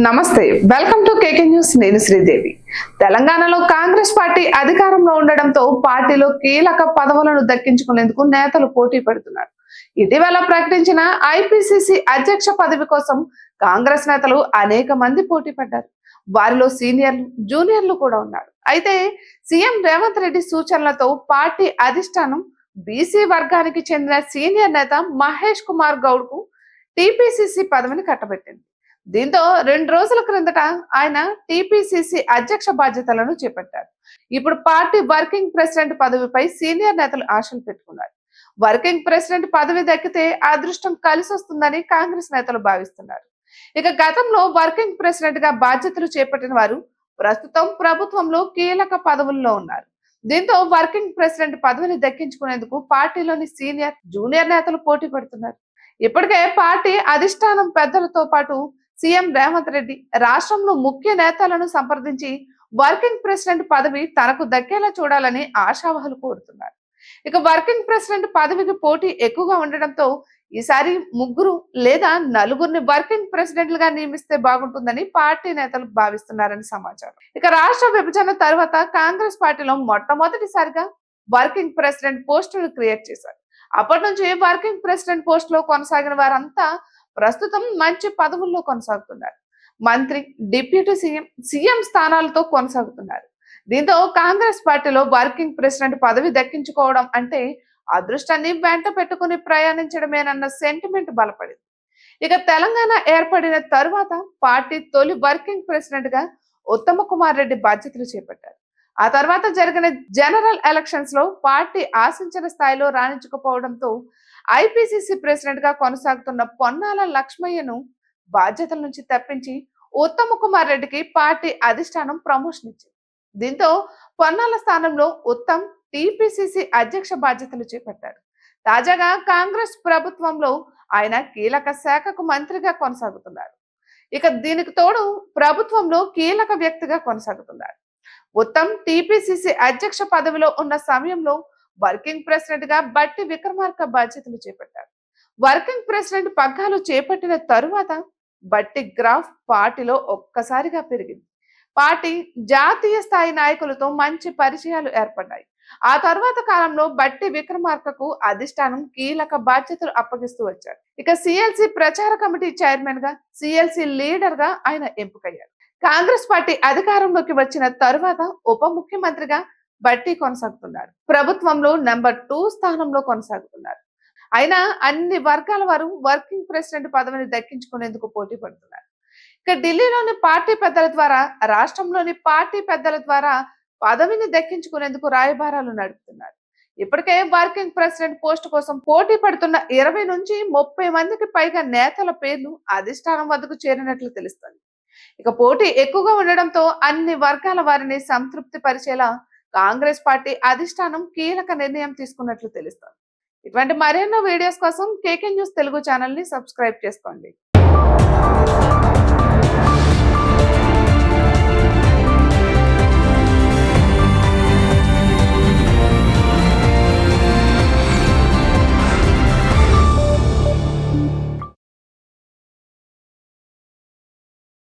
నమస్తే, welcome to KK news. నేను శ్రీదేవి. తెలంగాణలో కాంగ్రెస్ పార్టీ అధికారంలో ఉండడంతో పార్టీలో కీలక పదవులను దక్కించుకునేందుకు నేతలు పోటీ పడుతున్నారు. ఇటీవల ప్రకటించిన ఐపీసీసీ అధ్యక్ష పదవి కోసం కాంగ్రెస్ నేతలు అనేక మంది పోటీ పడ్డారు. వారిలో సీనియర్లు, జూనియర్లు కూడా ఉన్నారు. అయితే సీఎం రేవంత్ రెడ్డి సూచనలతో పార్టీ అధిష్టానం బీసీ వర్గానికి చెందిన సీనియర్ నేత మహేష్ కుమార్ గౌడ్ కు టీపీసీసీ పదవిని కట్టబెట్టింది. దీంతో 2 రోజుల క్రిందట ఆయన టీపీసీసీ అధ్యక్ష బాధ్యతలను చేపట్టారు. ఇప్పుడు పార్టీ వర్కింగ్ ప్రెసిడెంట్ పదవిపై సీనియర్ నేతలు ఆశలు పెట్టుకున్నారు. వర్కింగ్ ప్రెసిడెంట్ పదవి దక్కితే అదృష్టం కలిసి వస్తుందని కాంగ్రెస్ నేతలు భావిస్తున్నారు. ఇక గతంలో వర్కింగ్ ప్రెసిడెంట్ గా బాధ్యతలు చేపట్టిన వారు ప్రస్తుతం ప్రభుత్వంలో కీలక పదవుల్లో ఉన్నారు. దీంతో వర్కింగ్ ప్రెసిడెంట్ పదవిని దక్కించుకునేందుకు పార్టీలోని సీనియర్, జూనియర్ నేతలు పోటీ పడుతున్నారు. ఇప్పటికే పార్టీ అధిష్టానం పెద్దలతో పాటు సీఎం రేవంత్ రెడ్డి రాష్ట్రంలో ముఖ్య నేతలను సంప్రదించి వర్కింగ్ ప్రెసిడెంట్ పదవి తనకు దక్కేలా చూడాలని ఆశావహులు కోరుతున్నారు. ఇక వర్కింగ్ ప్రెసిడెంట్ పదవికి పోటీ ఎక్కువగా ఉండడంతో ఈసారి 3 లేదా 4 వర్కింగ్ ప్రెసిడెంట్లుగా నియమిస్తే బాగుంటుందని పార్టీ నేతలు భావిస్తున్నారని సమాచారం. ఇక రాష్ట్ర విభజన తర్వాత కాంగ్రెస్ పార్టీలో మొట్టమొదటిసారిగా వర్కింగ్ ప్రెసిడెంట్ పోస్టును క్రియేట్ చేశారు. అప్పటి నుంచి వర్కింగ్ ప్రెసిడెంట్ పోస్ట్ లో కొనసాగిన వారంతా ప్రస్తుతం మంచి పదవుల్లో కొనసాగుతున్నారు. మంత్రి, డిప్యూటీ సీఎం స్థానాలతో కొనసాగుతున్నారు. దీంతో కాంగ్రెస్ పార్టీలో వర్కింగ్ ప్రెసిడెంట్ పదవి దక్కించుకోవడం అంటే అదృష్టాన్ని వెంట పెట్టుకుని ప్రయాణించడమేనన్న సెంటిమెంట్ బలపడింది. ఇక తెలంగాణ ఏర్పడిన తరువాత పార్టీ తొలి వర్కింగ్ ప్రెసిడెంట్ గా ఉత్తమ కుమార్ రెడ్డి బాధ్యతలు చేపట్టారు. ఆ తర్వాత జరిగిన జనరల్ ఎలక్షన్స్ లో పార్టీ ఆశించిన స్థాయిలో రాణించకపోవడంతో ఐపీసీసీ ప్రెసిడెంట్ గా కొనసాగుతున్న పొన్నాల లక్ష్మయ్యను బాధ్యతల నుంచి తప్పించి ఉత్తమ కుమార్ రెడ్డికి పార్టీ అధిష్టానం ప్రమోషన్ ఇచ్చింది. దీంతో పొన్నాల స్థానంలో ఉత్తమ్ టీపీసీసీ అధ్యక్ష బాధ్యతలు చేపట్టారు. తాజాగా కాంగ్రెస్ ప్రభుత్వంలో ఆయన కీలక శాఖకు మంత్రిగా కొనసాగుతున్నారు. ఇక దీనికి తోడు ప్రభుత్వంలో కీలక వ్యక్తిగా కొనసాగుతున్నారు. ఉత్తమ్ టీపీసీసీ అధ్యక్ష పదవిలో ఉన్న సమయంలో వర్కింగ్ ప్రెసిడెంట్ గా బట్టి విక్రమార్క బాధ్యతలు చేపట్టారు. వర్కింగ్ ప్రెసిడెంట్ పగ్గాలు చేపట్టిన తరువాత బట్టి గ్రాఫ్ పార్టీలో ఒక్కసారిగా పెరిగింది. పార్టీ జాతీయ స్థాయి నాయకులతో మంచి పరిచయాలు ఏర్పడ్డాయి. ఆ తర్వాత కాలంలో బట్టి విక్రమార్కకు అధిష్టానం కీలక బాధ్యతలు అప్పగిస్తూ వచ్చారు. ఇక సిఎల్సి ప్రచార కమిటీ చైర్మన్ గా, సిఎల్సి లీడర్ గా ఆయన ఎంపికయ్యారు. కాంగ్రెస్ పార్టీ అధికారంలోకి వచ్చిన తరువాత ఉప ముఖ్యమంత్రిగా బట్టి కొనసాగుతున్నారు. ప్రభుత్వంలో నెంబర్ 2 స్థానంలో కొనసాగుతున్నారు. అయినా అన్ని వర్గాల వారు వర్కింగ్ ప్రెసిడెంట్ పదవిని దక్కించుకునేందుకు పోటీ పడుతున్నారు. ఇక ఢిల్లీలోని పార్టీ పెద్దల ద్వారా, రాష్ట్రంలోని పార్టీ పెద్దల ద్వారా పదవిని దక్కించుకునేందుకు రాయబారాలు నడుపుతున్నారు. ఇప్పటికే వర్కింగ్ ప్రెసిడెంట్ పోస్ట్ కోసం పోటీ పడుతున్న 20 నుంచి 30 మందికి పైగా నేతల పేర్లు అధిష్టానం వద్దకు చేరినట్లు తెలుస్తుంది. ఇక పోటీ ఎక్కువగా ఉండడంతో అన్ని వర్గాల వారిని సంతృప్తి పరిచేలా కాంగ్రెస్ పార్టీ అధిష్టానం కీలక నిర్ణయం తీసుకున్నట్లు తెలుస్తోంది. ఇటువంటి మరెన్నో వీడియోస్ కోసం కేకే న్యూస్ తెలుగు ఛానల్ ని సబ్స్క్రైబ్ చేసుకోండి.